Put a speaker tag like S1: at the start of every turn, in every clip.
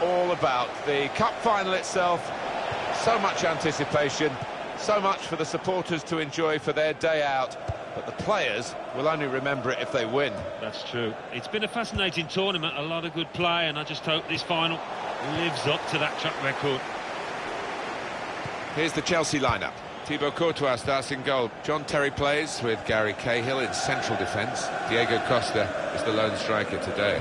S1: all about. The cup final itself, so much anticipation, so much for the supporters to enjoy for their day out, but the players will only remember it if they win.
S2: That's true. It's been a fascinating tournament, a lot of good play, and I just hope this final lives up to that track record.
S1: Here's the Chelsea lineup. Thibaut Courtois starts in goal. John Terry plays with Gary Cahill in central defence. Diego Costa is the lone striker today.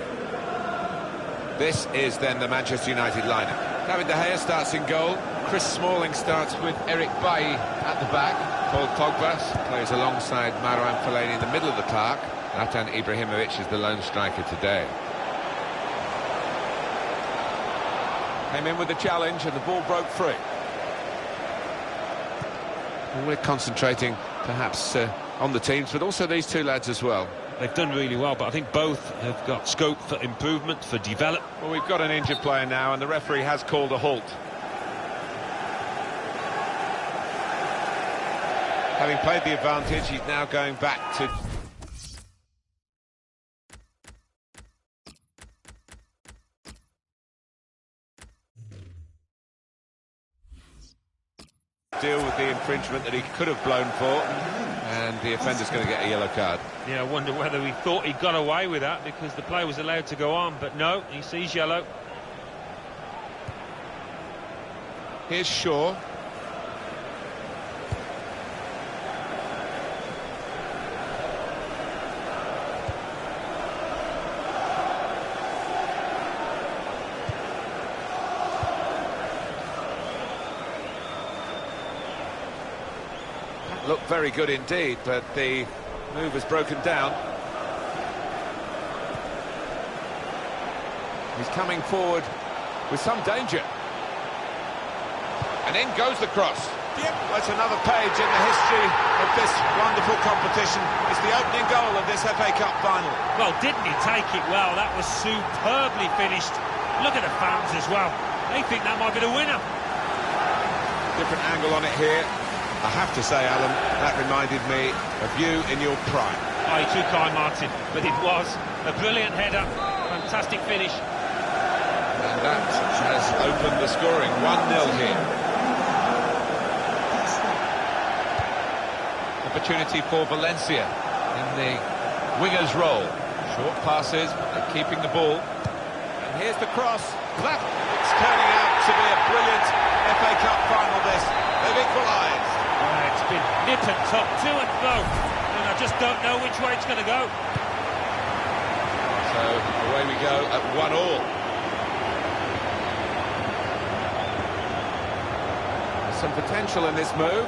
S1: This is then the Manchester United lineup. David De Gea starts in goal. Chris Smalling starts with Eric Bailly at the back. Paul Pogba plays alongside Marouane Fellaini in the middle of the park. Zlatan Ibrahimovic is the lone striker today. Came in with the challenge and the ball broke free. Well, we're concentrating perhaps on the teams, but also these two lads as well.
S2: They've done really well, but I think both have got scope for improvement, for development.
S1: Well, we've got an injured player now, and the referee has called a halt. Having played the advantage, he's now going back to... deal with the infringement that he could have blown for, and the offender's going to get a yellow card.
S2: Yeah, I wonder whether he thought he got away with that because the player was allowed to go on, but no, he sees yellow.
S1: Here's Shaw. Looked very good indeed, but the move was broken down. He's coming forward with some danger. And in goes the cross. Well, it's another page in the history of this wonderful competition. It's the opening goal of this FA Cup final.
S2: Well, didn't he take it well? That was superbly finished. Look at the fans as well. They think that might be the winner.
S1: Different angle on it here. I have to say, Alan, that reminded me of you in your prime.
S2: Oh, you're too kind, Martin, but it was a brilliant header, fantastic finish.
S1: And that has opened the scoring, 1-0 here. Opportunity for Valencia in the winger's role. Short passes, but they're keeping the ball. And here's the cross. It's turning out to be a brilliant FA Cup final, this. They've equalised.
S2: It's been nip and tuck, to and fro, and I just don't know which way it's going to go.
S1: So away we go at 1-1. There's some potential in this move.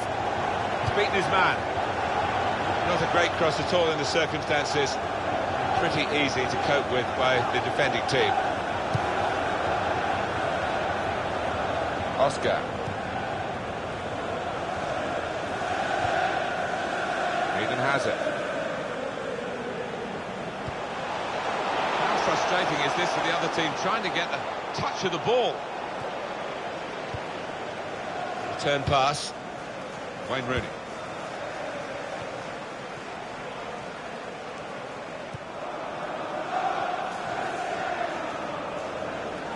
S1: He's beaten his man. Not a great cross at all in the circumstances. Pretty easy to cope with by the defending team. Oscar. Has it. How frustrating is this for the other team, trying to get a touch of the ball? Return pass. Wayne Rooney.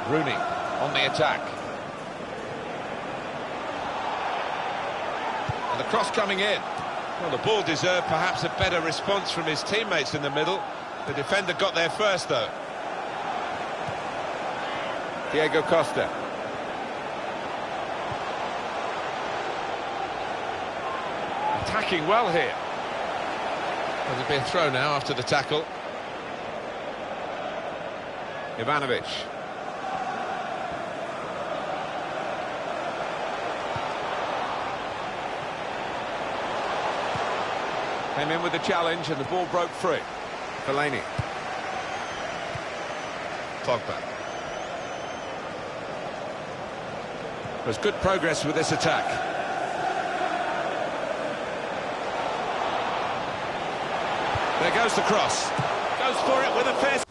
S1: Rooney on the attack. And the cross coming in. Well, the ball deserved perhaps a better response from his teammates in the middle. The defender got there first, though. Diego Costa. Attacking well here. Well, there'll be a throw now after the tackle. Ivanovic. Came in with the challenge and the ball broke free. Fellaini. Pogba. There's good progress with this attack. There goes the cross. Goes for it with a fist.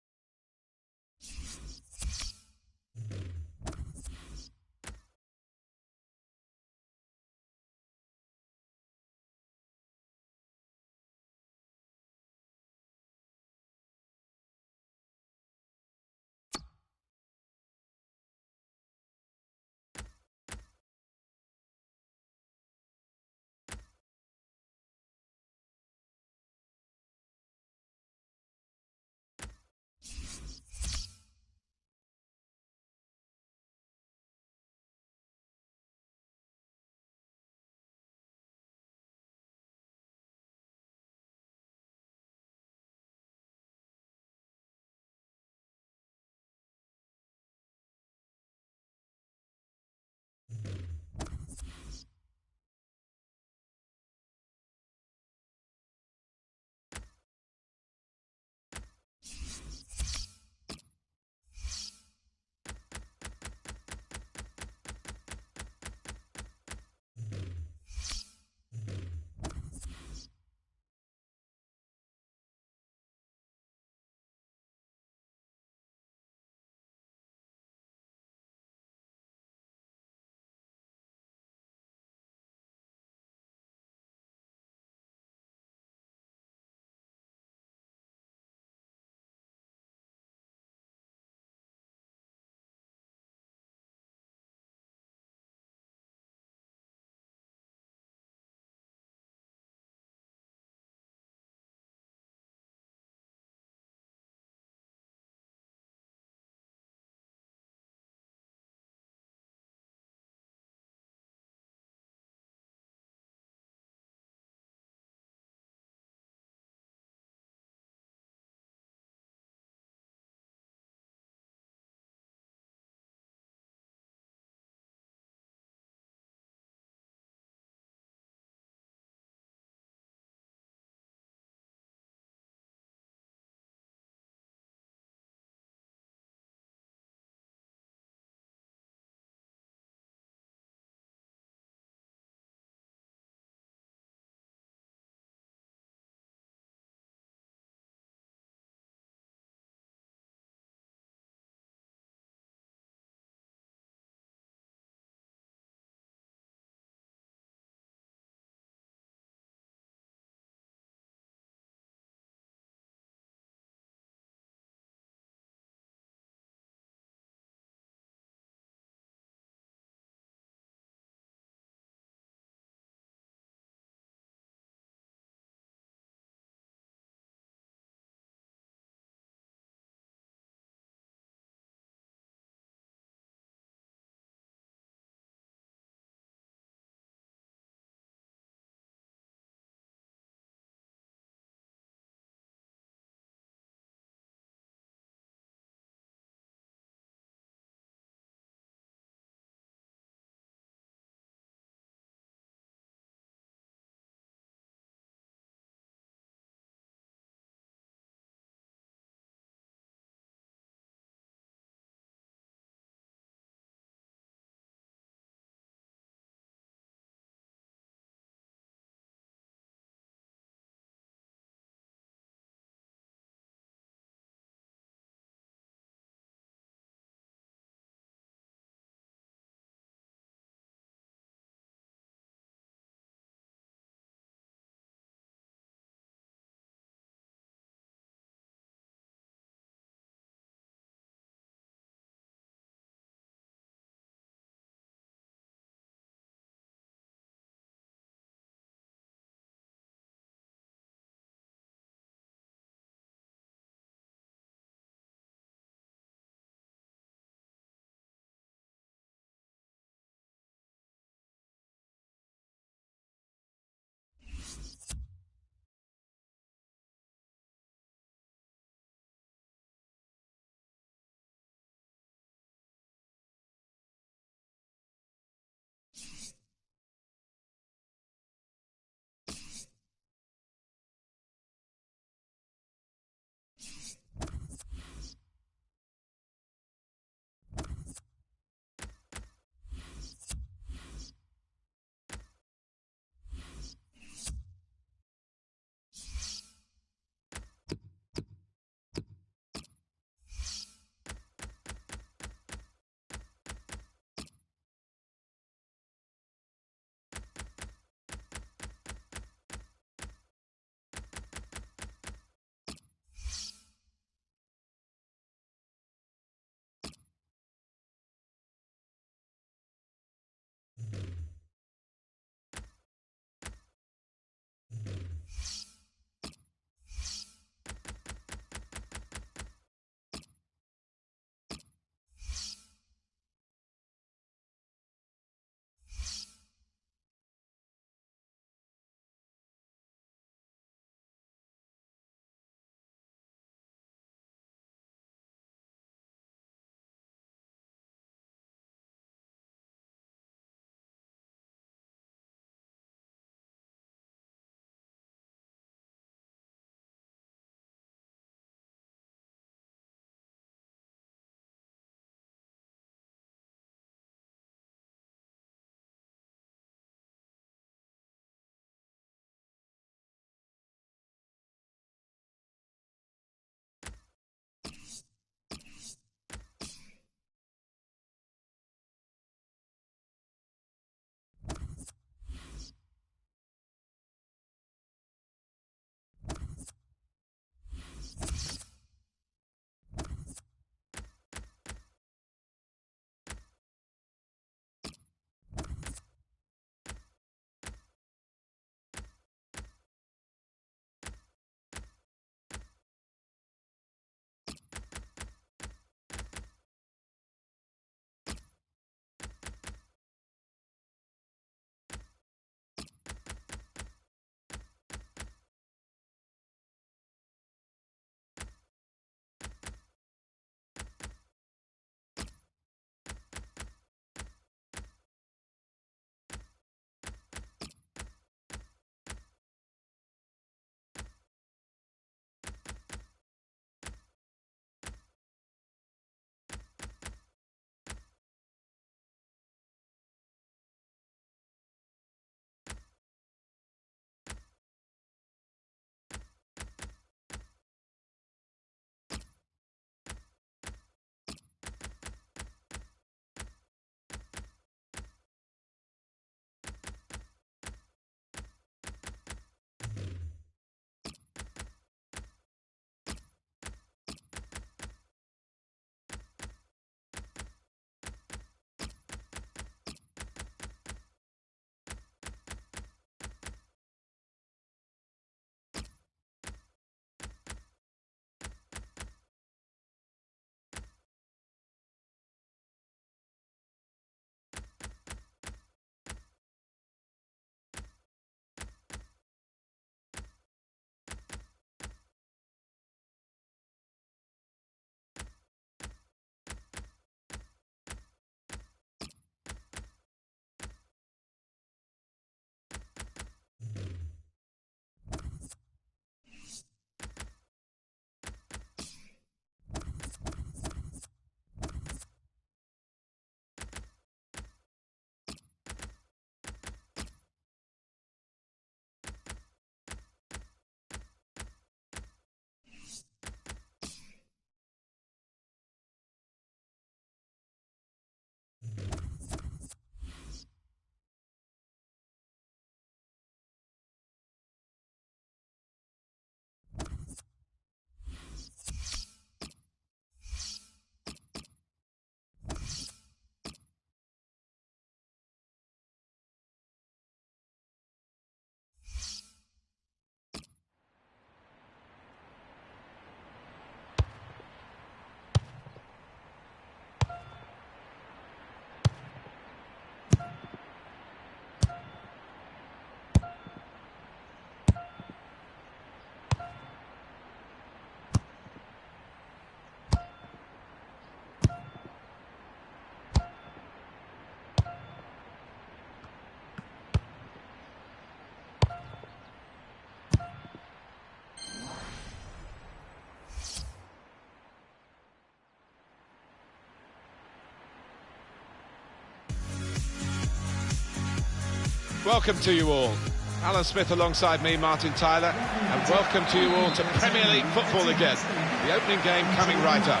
S1: Welcome to you all. Alan Smith alongside me, Martin Tyler, and welcome to you all to Premier League football again. The opening game coming right up.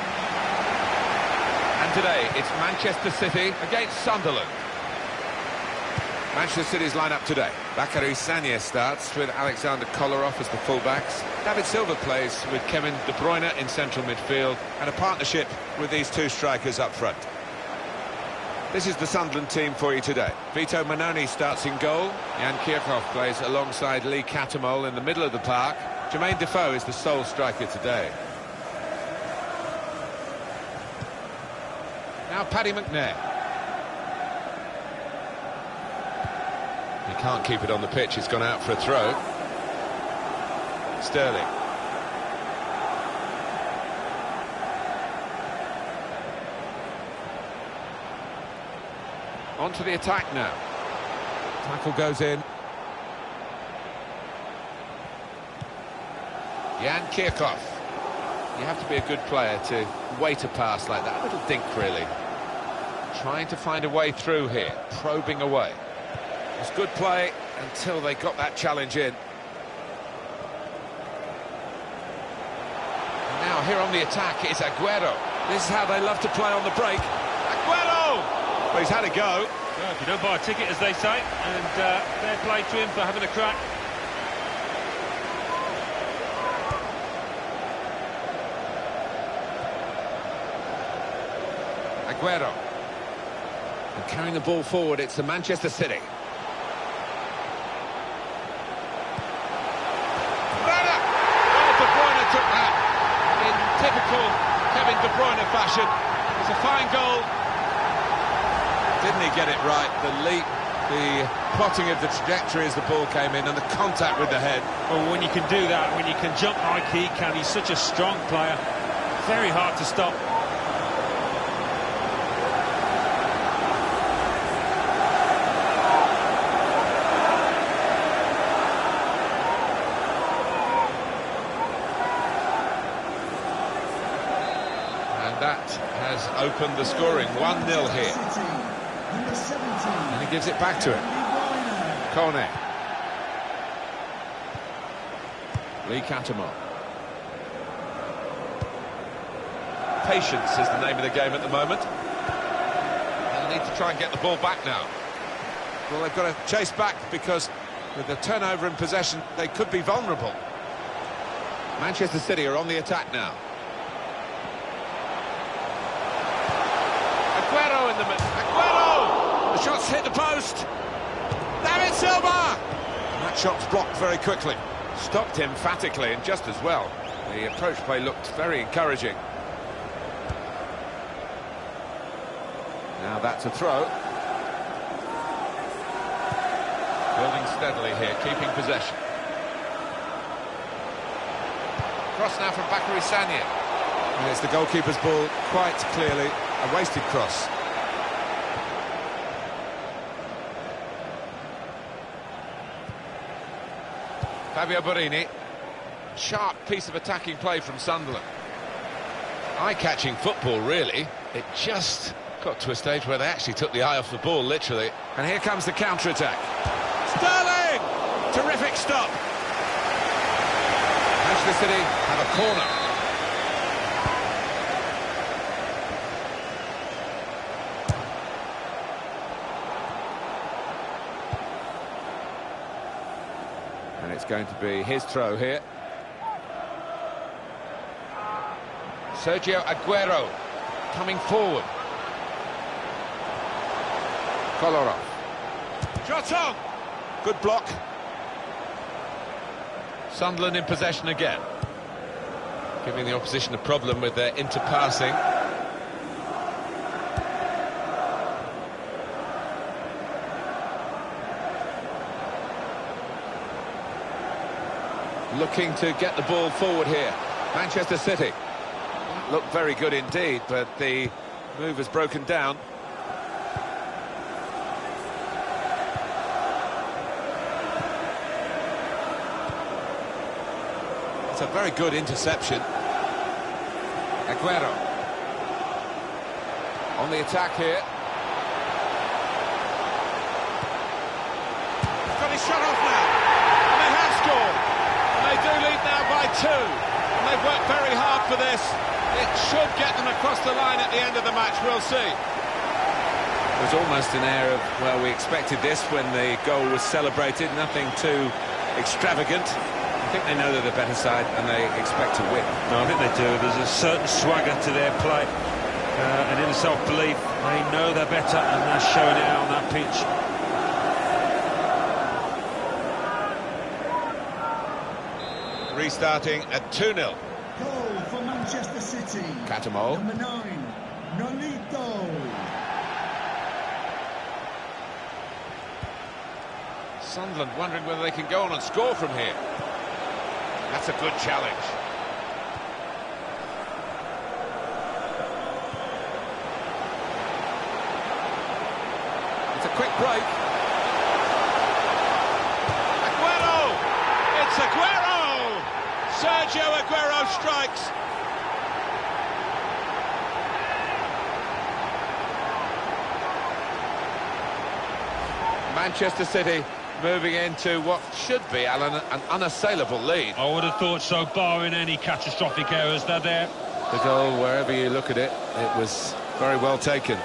S1: And today, it's Manchester City against Sunderland. Manchester City's lineup today. Bacary Sagna starts with Alexander Kolarov as the fullbacks. David Silva plays with Kevin De Bruyne in central midfield, and a partnership with these two strikers up front. This is the Sunderland team for you today. Vito Manoni starts in goal. Jan Kirchhoff plays alongside Lee Catamol in the middle of the park. Jermaine Defoe is the sole striker today. Now Paddy McNair. He can't keep it on the pitch, it's gone out for a throw. Sterling. On to the attack now. Tackle goes in. Jan Kirchhoff. You have to be a good player to wait a pass like that. A little dink, really. Trying to find a way through here. Probing away. It was good play until they got that challenge in. And now here on the attack is Aguero. This is how they love to play on the break. Aguero! Well, he's had a go.
S2: Well, if you don't buy a ticket, as they say, and fair play to him for having a crack.
S1: Aguero. And carrying the ball forward, it's the Manchester City. Took that in typical Kevin De Bruyne fashion. It's a fine goal. Didn't he get it right? The leap, the plotting of the trajectory as the ball came in, and the contact with the head.
S2: Well, when you can do that, when you can jump like he can, he's such a strong player. Very hard to stop.
S1: That has opened the scoring. 1-0 here. And he gives it back to him. Kone. Lee Catamol. Patience is the name of the game at the moment. They'll need to try and get the ball back now. Well, they've got to chase back because with the turnover in possession, they could be vulnerable. Manchester City are on the attack now. Aguero in the middle. Aguero! The shot's hit the post. David Silva! And that shot's blocked very quickly. Stopped emphatically and just as well. The approach play looked very encouraging. Now that's a throw. Building steadily here, keeping possession. Cross now from Bacary Sagna. And it's the goalkeeper's ball, quite clearly. A wasted cross. Fabio Borini. Sharp piece of attacking play from Sunderland. Eye-catching football, really. It just got to a stage where they actually took the eye off the ball, literally. And here comes the counter-attack. Sterling! Terrific stop. Manchester City have a corner. And it's going to be his throw here. Sergio Aguero coming forward. Kolarov. Shot on! Good block. Sunderland in possession again. Giving the opposition a problem with their interpassing. Looking to get the ball forward here. Manchester City. Looked very good indeed, but the move has broken down. It's a very good interception. Aguero. On the attack here. He's shut off now. And they have scored. And they do lead now by 2. And they've worked very hard for this. It should get them across the line at the end of the match, we'll see.
S3: There was almost an air of, well, we expected this when the goal was celebrated, nothing too extravagant. I think they know they're the better side and they expect to win.
S2: No, I think they do. There's a certain swagger to their play, an inner self-belief. They know they're better and they're showing it out on that pitch.
S1: Restarting at 2-0.
S4: Goal for Manchester City.
S1: Catamo.
S4: Number 9, Nolito.
S1: Sunderland wondering whether they can go on and score from here. That's a good challenge. It's a quick break. Aguero! It's Aguero! Sergio Aguero strikes. Manchester City moving into what should be, Alan, an unassailable lead.
S2: I would have thought so, barring any catastrophic errors. They're there.
S3: The goal, wherever you look at it, it was very well taken.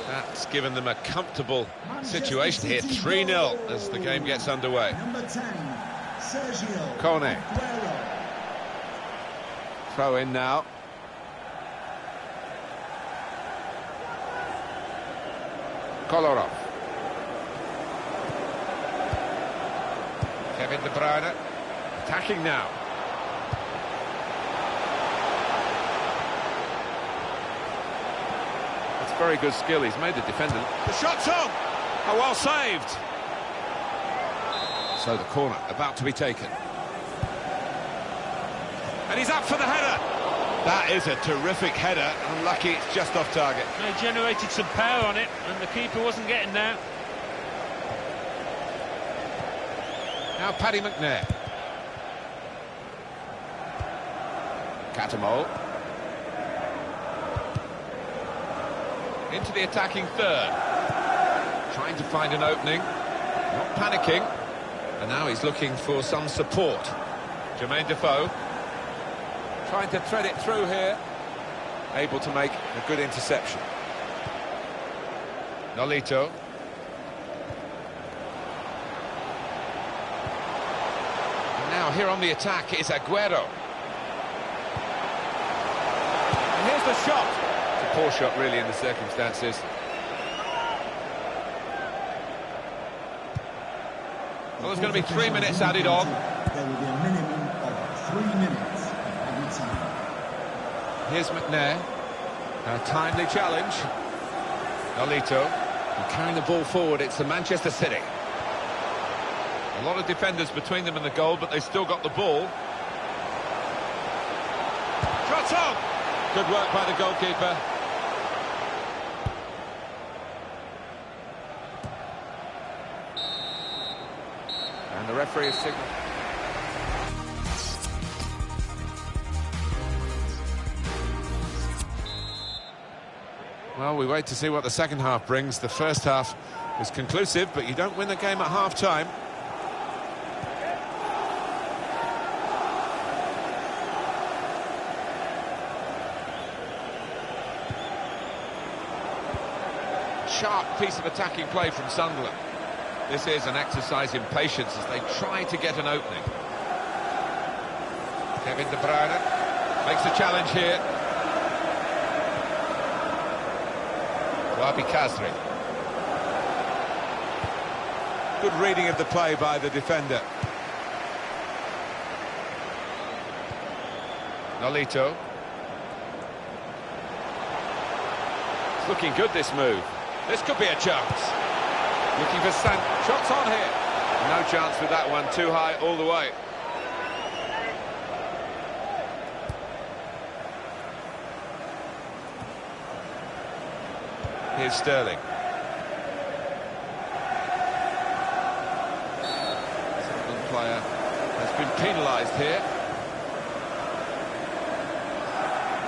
S1: That's given them a comfortable situation here. 3-0 as the game gets underway.
S4: Number 10, Sergio
S1: Kone.
S4: Aguero.
S1: Throw in now. Kolarov. Kevin De Bruyne attacking now. That's very good skill. He's made the defender. The shot's on. Oh, well saved. So the corner about to be taken. And he's up for the header. That is a terrific header. Unlucky, it's just off target.
S2: They generated some power on it, and the keeper wasn't getting there.
S1: Now Paddy McNair. Catamo. Into the attacking third. Trying to find an opening. Not panicking. And now he's looking for some support. Jermaine Defoe. Trying to thread it through here. Able to make a good interception. Nolito. And now here on the attack is Aguero. And here's the shot. It's a poor shot really in the circumstances. Well, there's going to be 3 minutes added on.
S4: There will be a minimum of 3 minutes every time.
S1: Here's McNair. A timely challenge. Nolito. And carrying the ball forward, it's the Manchester City. A lot of defenders between them and the goal, but they still got the ball. Shot on! Good work by the goalkeeper. And the referee has signalled. Well, we wait to see what the second half brings. The first half was conclusive, but you don't win the game at half-time. Sharp piece of attacking play from Sunderland. This is an exercise in patience as they try to get an opening. Kevin De Bruyne makes a challenge here. Wabi Kazri. Good reading of the play by the defender. Nolito. It's looking good, this move. This could be a chance. Looking for shots on here. No chance with that one, too high all the way. Here's Sterling. Sunderland player has been penalised here.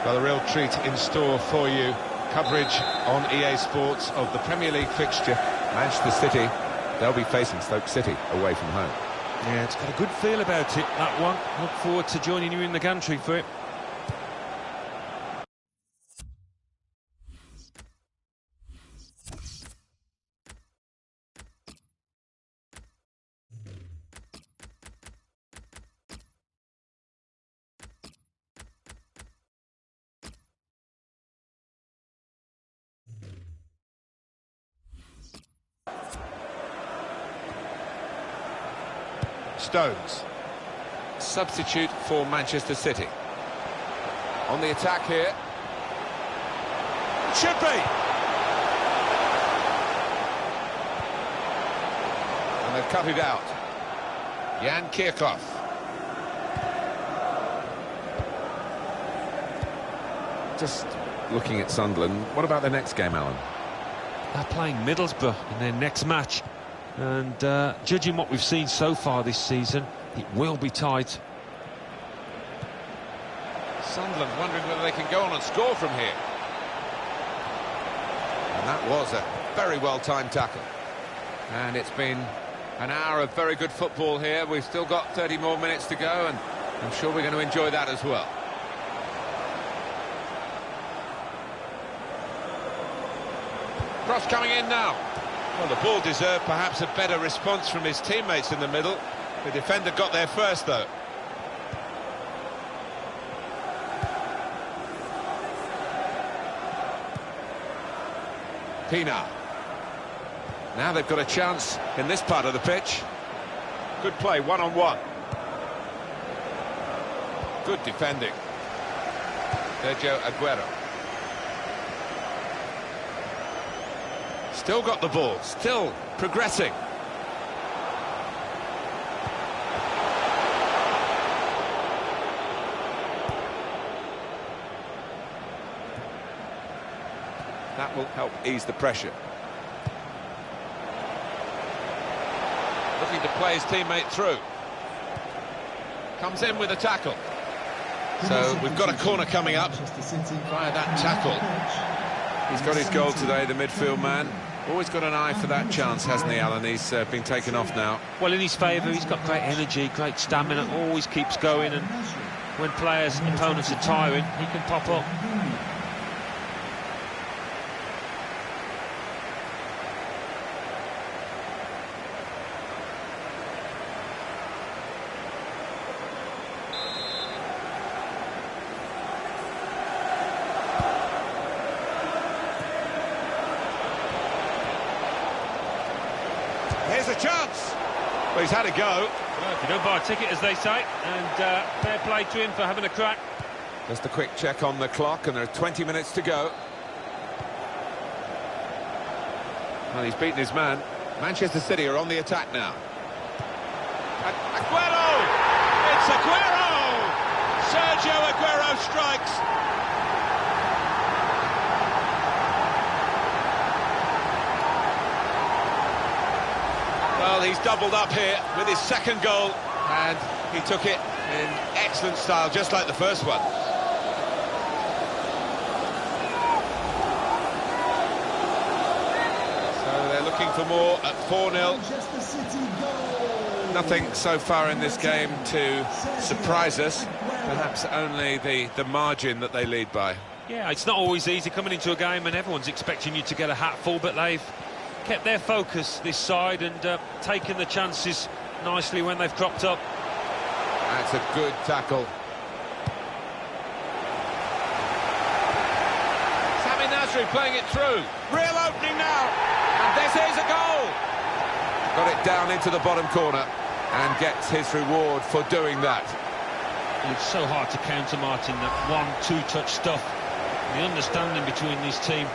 S1: Well, a real treat in store for you Coverage on EA Sports of the Premier League fixture. Manchester City, they'll be facing Stoke City away from home.
S2: Yeah, it's got a good feel about it, that one. Look forward to joining you in the gantry for it.
S1: Stones, substitute for Manchester City. On the attack here. Should be! And they've cut it out. Jan Kirchhoff. Just looking at Sunderland, what about their next game, Alan?
S2: They're playing Middlesbrough in their next match. And judging what we've seen so far this season, it will be tight.
S1: Sunderland wondering whether they can go on and score from here. And that was a very well-timed tackle. And it's been an hour of very good football here. We've still got 30 more minutes to go, and I'm sure we're going to enjoy that as well. Cross coming in now. Well, the ball deserved perhaps a better response from his teammates in the middle. The defender got there first, though. Pina. Now they've got a chance in this part of the pitch. Good play, one-on-one. Good defending. Sergio Aguero. Still got the ball, still progressing. That will help ease the pressure. Looking to play his teammate through. Comes in with a tackle. So we've got a corner coming up via that tackle. He's got his goal today, the midfield man. Always got an eye for that chance, hasn't he, Alan? He's been taken off now.
S2: Well, in his favour, he's got great energy, great stamina, always keeps going, and when players, opponents are tiring, he can pop up.
S1: Here's a chance. Well, he's had a go.
S2: Well, if you don't buy a ticket, as they say, and fair play to him for having a crack.
S1: Just a quick check on the clock, and there are 20 minutes to go. Well, he's beaten his man. Manchester City are on the attack now. Aguero! It's Aguero! Sergio Aguero strikes. Well, he's doubled up here with his second goal, and he took it in excellent style, just like the first one. So they're looking for more at 4-0. Nothing so far in this game to surprise us, perhaps only the margin that they lead by.
S2: Yeah, it's not always easy coming into a game and everyone's expecting you to get a hatful, but they've kept their focus this side and taken the chances nicely when they've cropped up.
S1: That's a good tackle. Sami Nasri playing it through. Real opening now. And this is a goal. Got it down into the bottom corner and gets his reward for doing that.
S2: It's so hard to counter, Martin, that 1-2 touch stuff. The understanding between this team.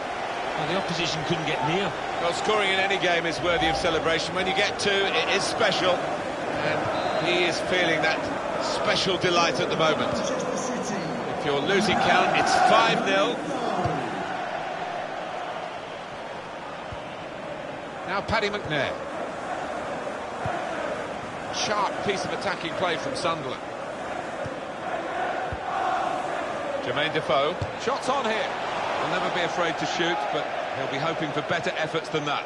S2: Well, the opposition couldn't get near.
S1: Well, scoring in any game is worthy of celebration. When you get two, it is special. And he is feeling that special delight at the moment. If you're losing count, it's 5-0. Now Paddy McNair. Sharp piece of attacking play from Sunderland. Jermaine Defoe. Shots on here.
S3: He'll never be afraid to shoot, but he'll be hoping for better efforts than that.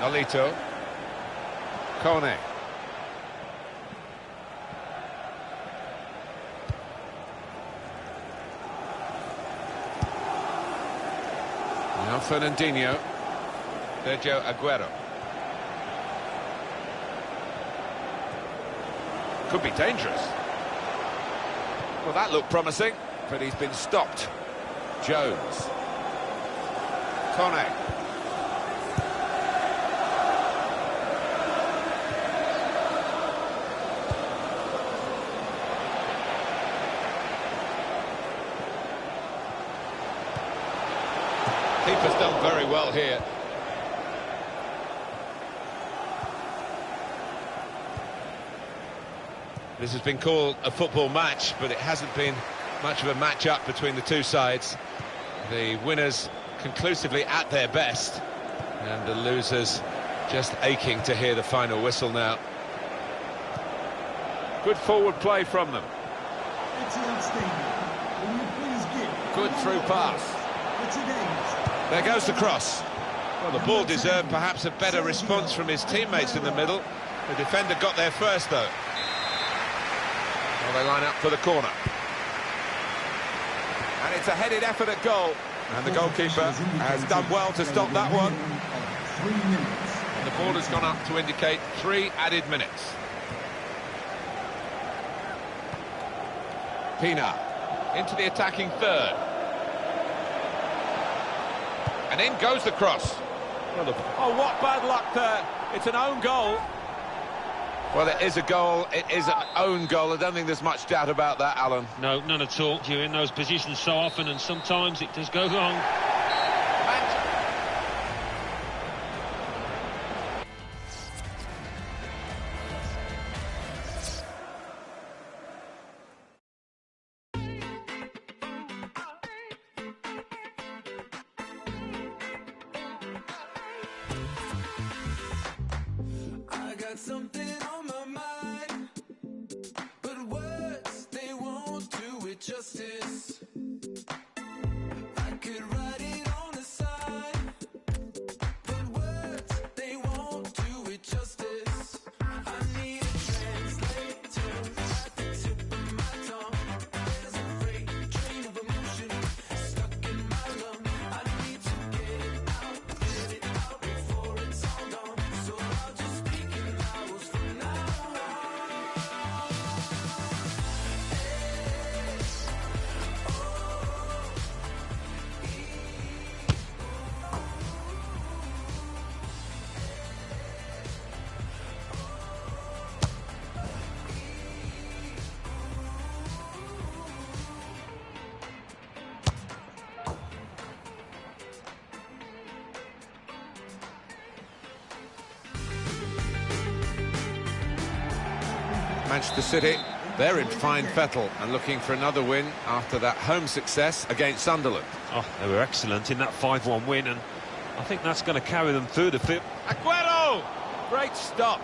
S1: Nolito. Kone. Now Fernandinho. Sergio Aguero. Could be dangerous. Well, that looked promising, but he's been stopped. Jones. Kone. Keeper's done very well here. This has been called a football match, but it hasn't been much of a match-up between the two sides. The winners conclusively at their best, and the losers just aching to hear the final whistle now. Good forward play from them. Good through pass. There goes the cross. Well, the ball deserved perhaps a better response from his teammates in the middle. The defender got there first, though. Well, they line up for the corner. And it's a headed effort at goal. And the goalkeeper has done well to stop that one.
S4: 3 minutes.
S1: And the ball has gone up to indicate 3 added minutes. Pina into the attacking third. And in goes the cross.
S3: Oh, what bad luck there. It's an own goal.
S1: Well, it is a goal. It is an own goal. I don't think there's much doubt about that, Alan.
S2: No, none at all. You're in those positions so often, and sometimes it does go wrong.
S5: Something on my mind, but words, they won't do it justice. I could write it on the side, but words, they won't do it justice. I need a translator at the tip of my tongue. There's a freight train of emotion stuck in my lung. I need to get it out before it's all gone. So I'll just speak it loud from now on.
S1: Manchester City, they're in fine fettle and looking for another win after that home success against Sunderland.
S2: Oh, they were excellent in that 5-1 win, and I think that's going to carry them through the fifth.
S1: Aguero! Great stop.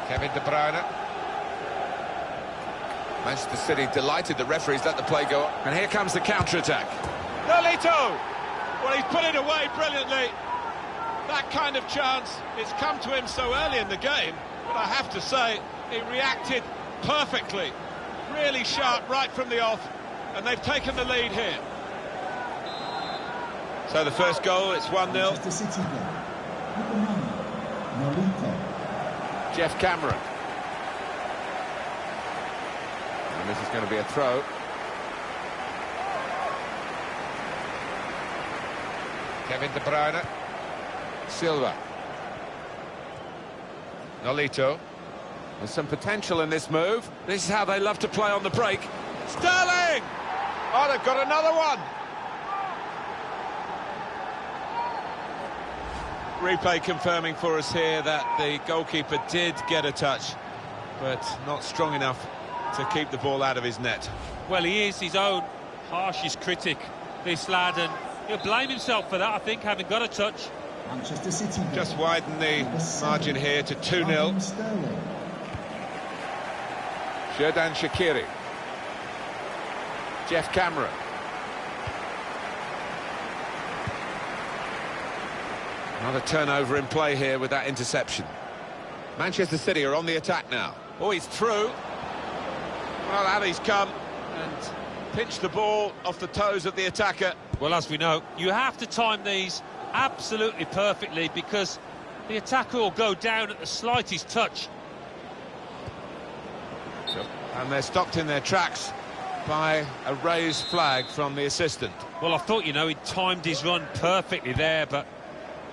S1: Kevin De Bruyne. Manchester City delighted the referees let the play go on. And here comes the counter-attack.
S3: Nolito! Well, he's put it away brilliantly. That kind of chance, it's come to him so early in the game, but I have to say, he reacted perfectly. Really sharp right from the off, and they've taken the lead here. So the first goal, it's 1-0.
S4: Manchester City goal. Number 9, Nolito.
S1: Jeff Cameron. And this is going to be a throw. Kevin De Bruyne. Silva. Nolito. There's some potential in this move. This is how they love to play on the break. Sterling! Oh, they've got another one.
S3: Replay confirming for us here that the goalkeeper did get a touch, but not strong enough to keep the ball out of his net.
S2: Well, he is his own harshest critic, this lad, and He'll blame himself for that, I think, having got a touch.
S4: Manchester City goal.
S3: Just widen the margin here to 2-0.
S4: Sterling.
S1: Xherdan Shaqiri. Jeff Cameron. Another turnover in play here with that interception. Manchester City are on the attack now.
S3: Oh, he's through. Well, out he's come and pinched the ball off the toes of the attacker.
S2: Well, as we know, you have to time these absolutely perfectly because the attacker will go down at the slightest touch.
S1: And they're stopped in their tracks by a raised flag from the assistant.
S2: Well, I thought, you know, he timed his run perfectly there, but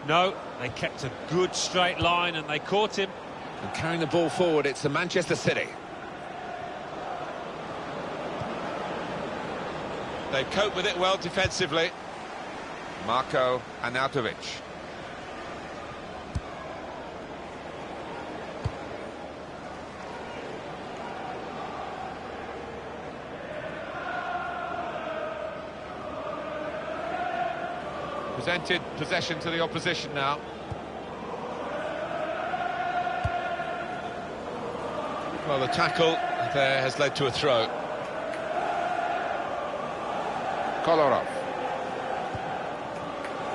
S2: no, they kept a good straight line and they caught him.
S1: And carrying the ball forward, it's the Manchester City.
S3: They cope with it well defensively.
S1: Marko Arnautovic. Presented possession to the opposition now.
S3: Well, the tackle there has led to a throw.
S1: Kolarov.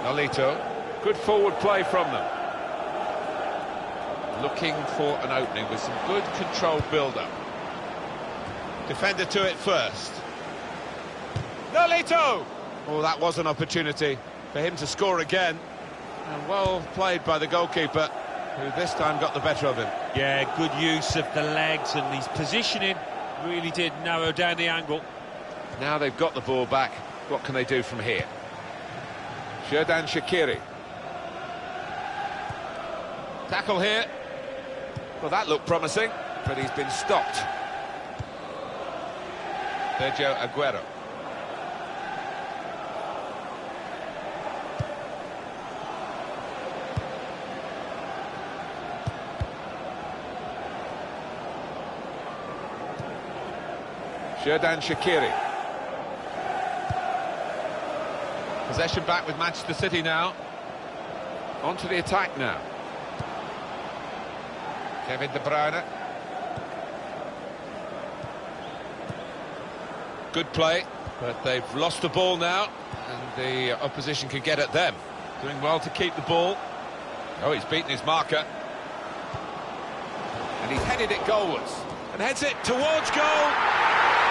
S1: Nolito. Good forward play from them. Looking for an opening with some good controlled build-up.
S3: Defender to it first. Nolito! Oh, that was an opportunity for him to score again. And well played by the goalkeeper, who this time got the better of him.
S2: Yeah, good use of the legs and his positioning really did narrow down the angle.
S1: Now they've got the ball back. What can they do from here? Xherdan Shaqiri. Tackle here. Well, that looked promising, but he's been stopped. Sergio Aguero. Xherdan Shaqiri. Possession back with Manchester City now. On to the attack now. Kevin De Bruyne.
S3: Good play, but they've lost the ball now, and the opposition can get at them. Doing well to keep the ball. Oh, he's beaten his marker.
S1: And he's headed it goalwards.
S3: And heads it towards goal.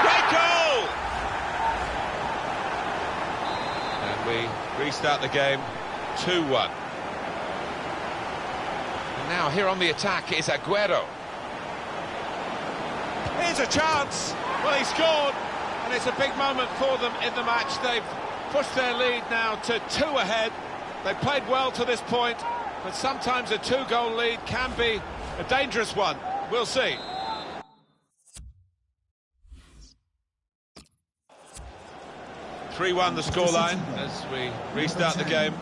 S3: Great goal! And we restart the game 2-1.
S1: And now here on the attack is Aguero.
S3: Here's a chance. Well, he scored, and it's a big moment for them in the match. They've pushed their lead now to 2 ahead. They played well to this point, but sometimes a 2-goal lead can be a dangerous one. We'll see. (3-1) the scoreline as we restart the game.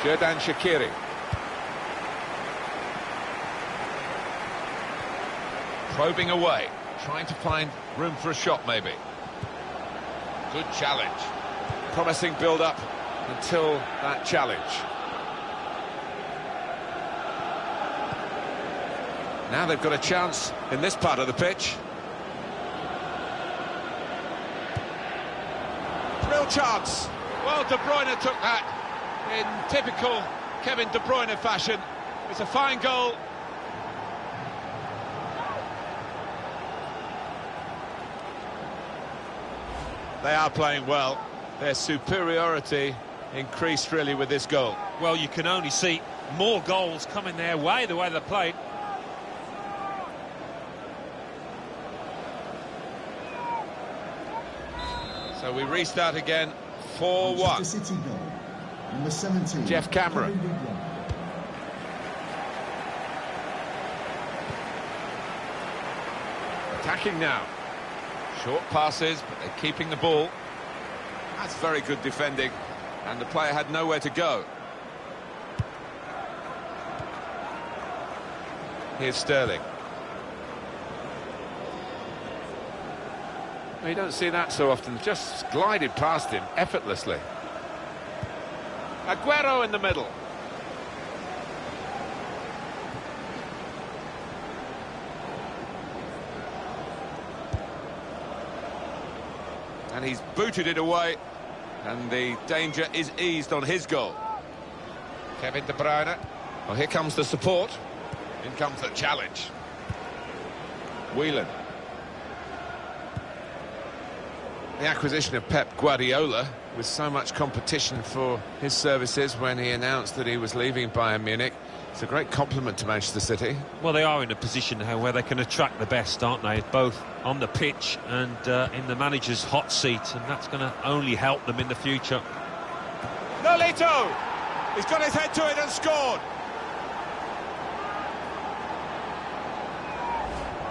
S1: Xherdan Shaqiri. Probing away, trying to find room for a shot maybe. Good challenge. Promising build-up until that challenge. Now they've got a chance in this part of the pitch.
S3: Real chance. Well, De Bruyne took that in typical Kevin De Bruyne fashion. It's a fine goal. They are playing well. Their superiority increased really with this goal.
S2: Well, you can only see more goals coming their way, the way they played.
S3: So we restart again, 4-1.
S4: Manchester City goal. Number 17.
S1: Jeff Cameron. Attacking now. Short passes, but they're keeping the ball. That's very good defending, and the player had nowhere to go. Here's Sterling. You don't see that so often, just glided past him effortlessly. Aguero in the middle. And he's booted it away, and the danger is eased on his goal. Kevin De Bruyne. Well, here comes the support. In comes the challenge. Whelan. The acquisition of Pep Guardiola, with so much competition for his services when he announced that he was leaving Bayern Munich, it's a great compliment to Manchester City.
S2: Well, they are in a position now where they can attract the best, aren't they? Both on the pitch and in the manager's hot seat, and that's going to only help them in the future.
S3: Nolito! He's got his head to it and scored.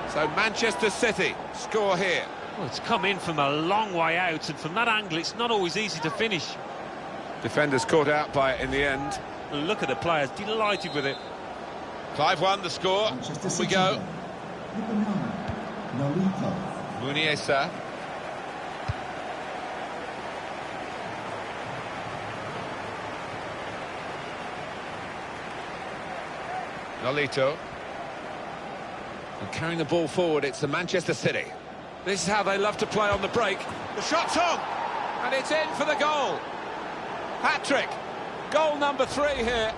S1: So Manchester City score here.
S2: Well, it's come in from a long way out, and from that angle it's not always easy to finish.
S1: Defenders caught out by it in the end.
S2: Look at the players, delighted with it.
S1: 5-1 the score.
S4: Manchester
S1: We
S4: City.
S1: go.
S4: Number 9, Nolito.
S1: Muniesa. Nolito. And carrying the ball forward, it's the Manchester City. This is how they love to play on the break.
S3: The shot's on, and it's in for the goal. Hat-trick. Goal number 3 here,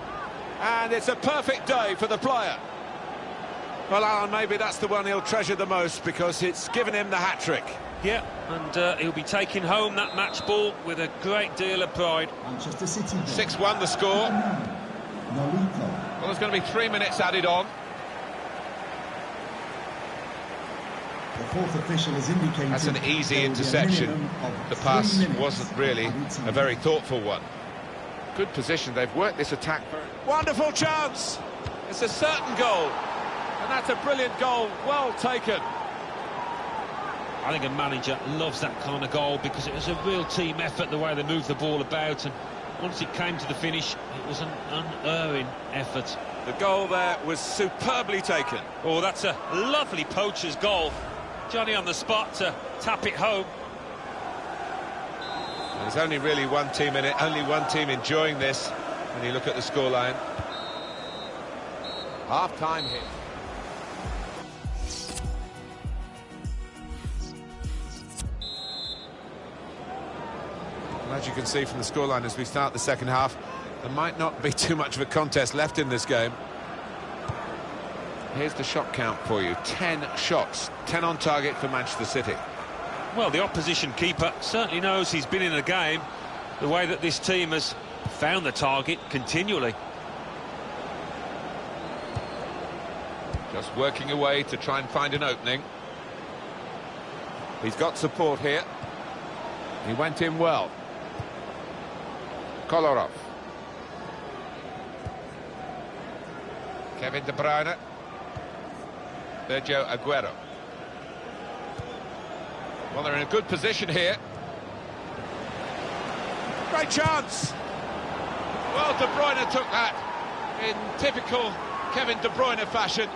S3: and it's a perfect day for the player.
S1: Well, Alan, maybe that's the one he'll treasure the most because it's given him the hat-trick.
S2: Yeah, and he'll be taking home that match ball with a great deal of pride.
S4: Manchester City.
S1: 6-1 the score.
S4: Nolito.
S1: Well, there's going to be 3 minutes added on.
S4: The fourth official has indicated
S1: That's an easy
S4: there will be a
S1: interception.
S4: minimum of
S1: The
S4: 3
S1: pass
S4: minutes
S1: wasn't really
S4: added time.
S1: a very thoughtful one. Good position. They've worked this attack very...
S3: Wonderful chance. It's a certain goal, and that's a brilliant goal, well taken.
S2: I think a manager loves that kind of goal because it was a real team effort, the way they moved the ball about, and once it came to the finish, it was an unerring effort.
S3: The goal there was superbly taken.
S2: Oh, that's a lovely poacher's goal. Johnny on the spot to tap it home.
S1: There's only really one team in it, only one team enjoying this when you look at the scoreline. Half-time hit. And as you can see from the scoreline as we start the second half, there might not be too much of a contest left in this game. Here's the shot count for you. 10 shots, 10 on target for Manchester City.
S2: Well, the opposition keeper certainly knows he's been in a game, the way that this team has found the target continually.
S1: Just working away to try and find an opening. He's got support here. He went in well. Kolarov. Kevin De Bruyne. Sergio Aguero. Well, they're in a good position here.
S3: Great chance. Well, De Bruyne took that in typical Kevin De Bruyne fashion.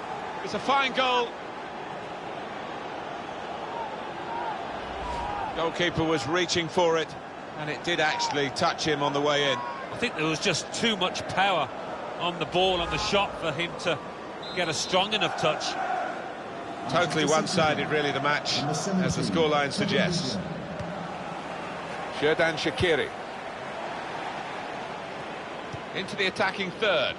S3: It's a fine goal. Goalkeeper was reaching for it, and it did actually touch him on the way in.
S2: I think there was just too much power on the ball, on the shot, for him to get a strong enough touch.
S1: Totally one-sided, really, the match, as the scoreline suggests. Xherdan Shaqiri. Into the attacking third.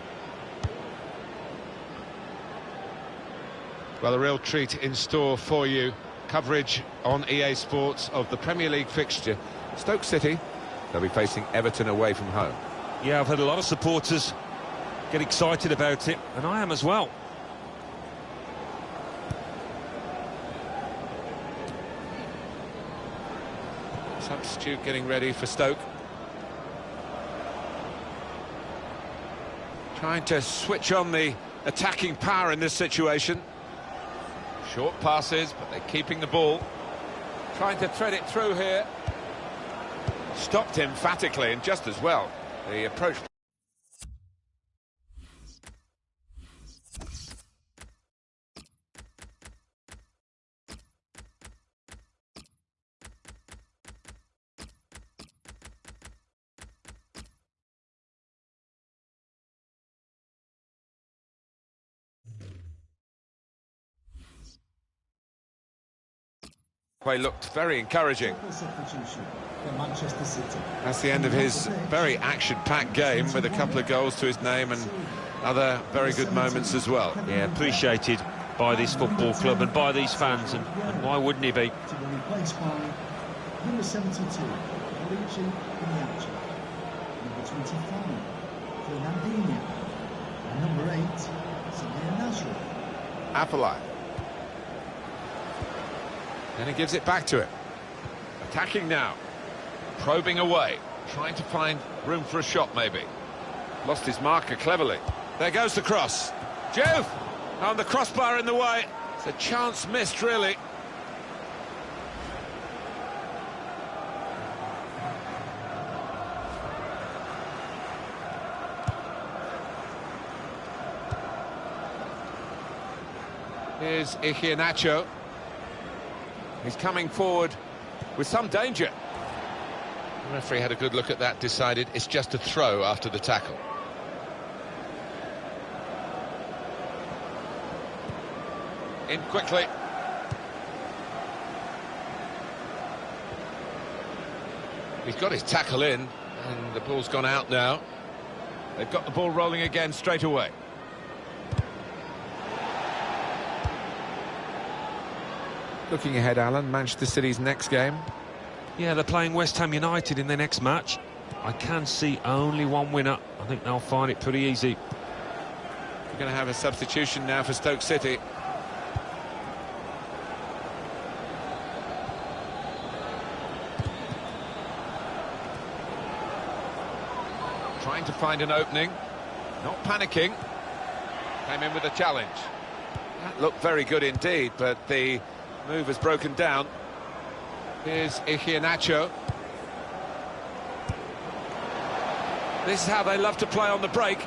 S1: Well, a real treat in store for you. Coverage on EA Sports of the Premier League fixture. Stoke City, they'll be facing Everton away from home.
S2: Yeah, I've had a lot of supporters get excited about it, and I am as well.
S1: Substitute getting ready for Stoke. Trying to switch on the attacking power in this situation. Short passes, but they're keeping the ball. Trying to thread it through here. Stopped emphatically and just as well. The approach Play looked very encouraging.
S4: Substitution for Manchester City.
S1: That's the end of his very action-packed game with a couple of goals to his name and other very good moments as well.
S2: Yeah, appreciated by this football club and by these fans, and why wouldn't he be?
S4: To be replaced by number 72, Luigi Ignaccio, number 25, Fernandinho, and number 8, Samir Nasri.
S1: Afellay. And he gives it back to him. Attacking now. Probing away. Trying to find room for a shot, maybe. Lost his marker cleverly. There goes the cross. Juve! On the crossbar in the way. It's a chance missed, really. Here's Iheanacho. He's coming forward with some danger. The referee had a good look at that, decided it's just a throw after the tackle. In quickly. He's got his tackle in, and the ball's gone out now. They've got the ball rolling again straight away. Looking ahead, Alan, Manchester City's next game.
S2: Yeah, they're playing West Ham United in their next match. I can see only one winner. I think they'll find it pretty easy.
S1: We're going to have a substitution now for Stoke City. Trying to find an opening. Not panicking. Came in with a challenge. That looked very good indeed, but the move has broken down. Here's Iheanacho. This is how they love to play on the break.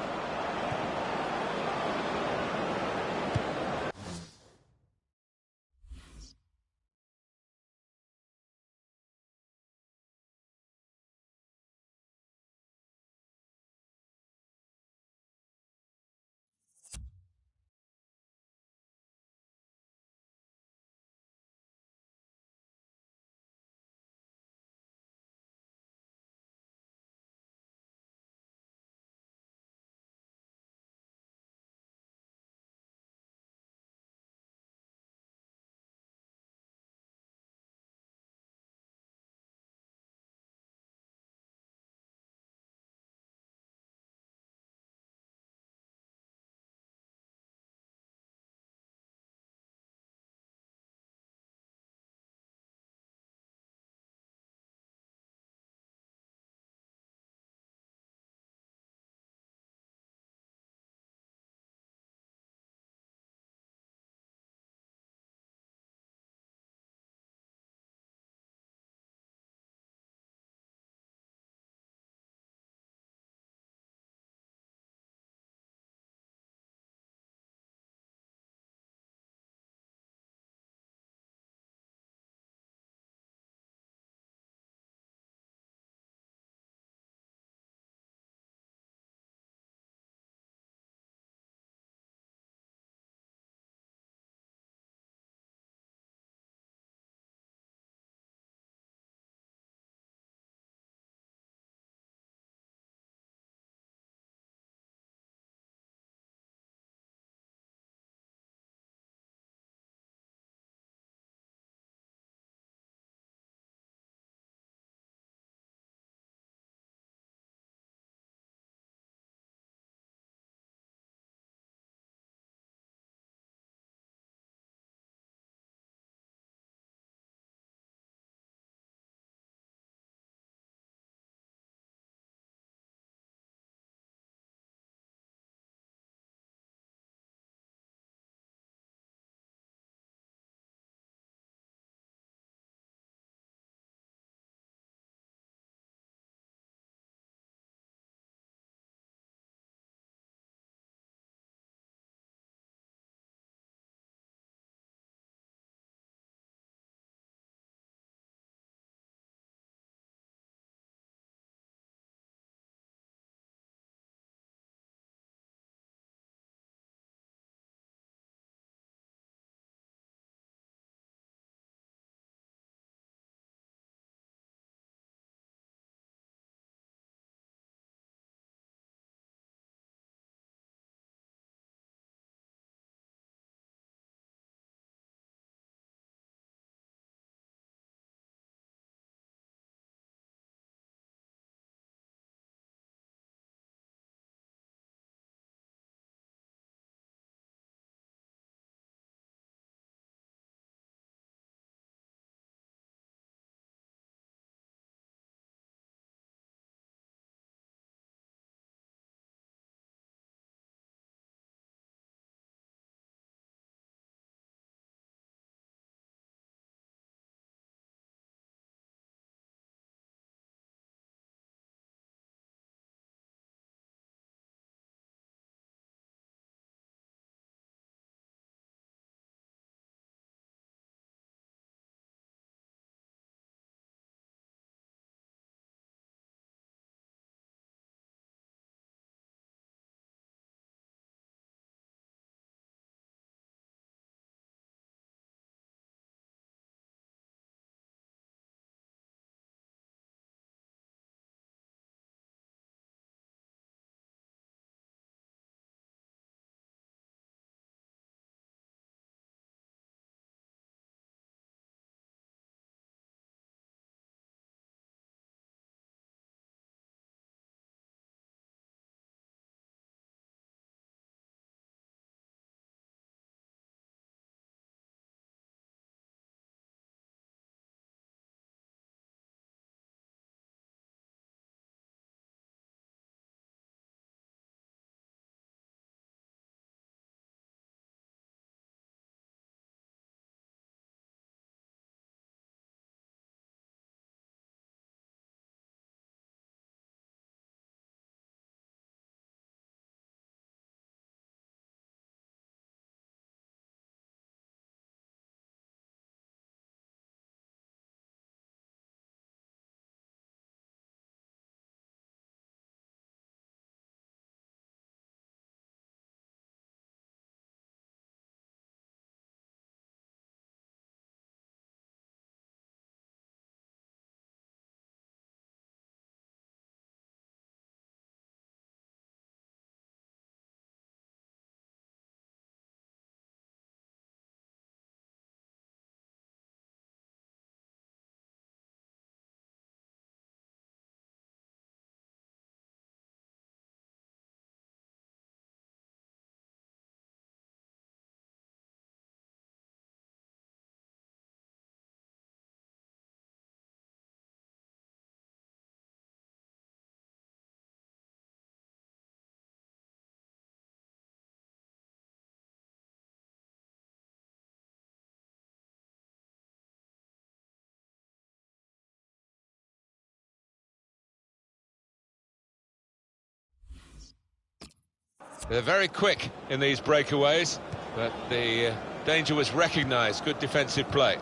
S1: They're very quick in these breakaways, but the danger was recognised. Good defensive play.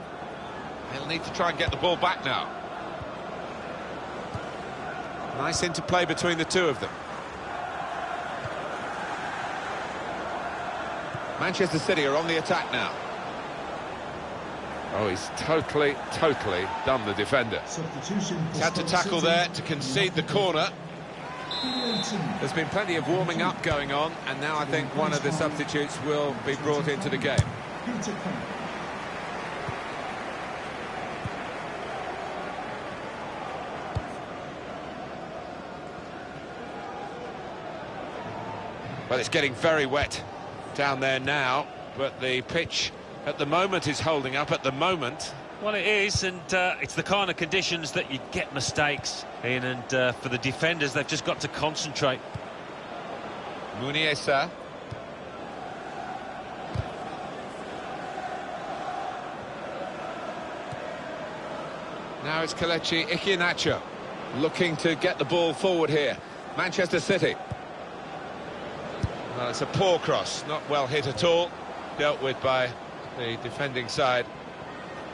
S1: They'll need to try and get the ball back now. Nice interplay between the two of them. Manchester City are on the attack now. Oh, he's totally done the defender.
S4: Substitution.
S1: He's had to tackle there to concede the corner.
S6: There's been plenty of warming up going on, and now I think one of the substitutes will be brought into the game.
S1: Well, it's getting very wet down there now, but the pitch at the moment is holding up at the moment.
S2: Well, it is, and it's the kind of conditions that you get mistakes in, and for the defenders, they've just got to concentrate.
S1: Muniesa. Now it's Kelechi Iheanacho looking to get the ball forward here. Manchester City. Well, it's a poor cross, not well hit at all, dealt with by the defending side.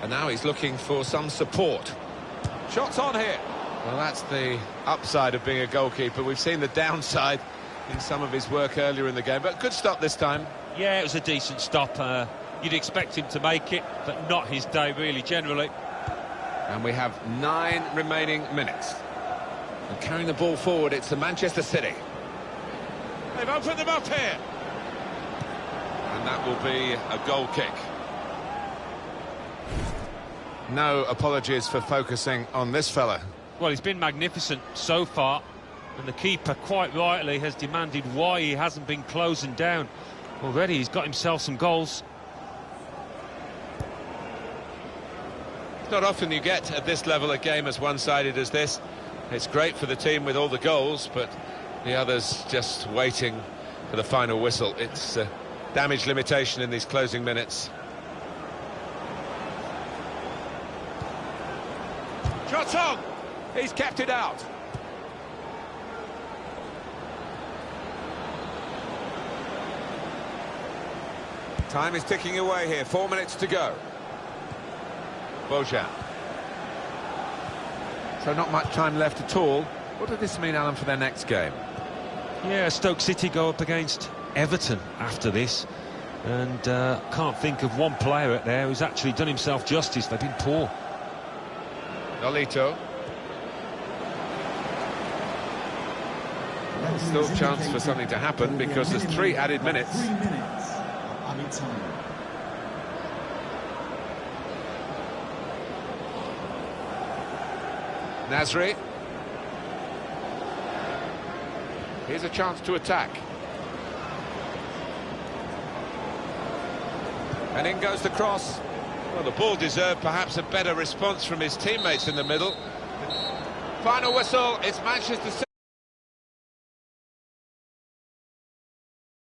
S1: And now he's looking for some support. Shots on here. Well, that's the upside of being a goalkeeper. We've seen the downside in some of his work earlier in the game, but good stop this time.
S2: Yeah, it was a decent stop. You'd expect him to make it, but not his day, really, generally.
S1: And we have 9 remaining minutes. And carrying the ball forward, it's the Manchester City. They've opened them up here. And that will be a goal kick. No apologies for focusing on this fella.
S2: Well, he's been magnificent so far, and the keeper, quite rightly, has demanded why he hasn't been closing down. Already he's got himself some goals.
S1: It's not often you get at this level a game as one-sided as this. It's great for the team with all the goals, but the others just waiting for the final whistle. It's damage limitation in these closing minutes. Shots on! He's kept it out.
S6: Time is ticking away here, 4 minutes to go.
S1: Bojan. So not much time left at all. What does this mean, Alan, for their next game?
S2: Yeah, Stoke City go up against Everton after this, and can't think of one player out there who's actually done himself justice. They've been poor.
S1: Nolito. Still a chance for something to happen because there's 3 added minutes.
S4: 3 minutes of added time.
S1: Nasri. Here's a chance to attack. And in goes the cross. Well, the ball deserved perhaps a better response from his teammates in the middle. Final whistle, it's Manchester City.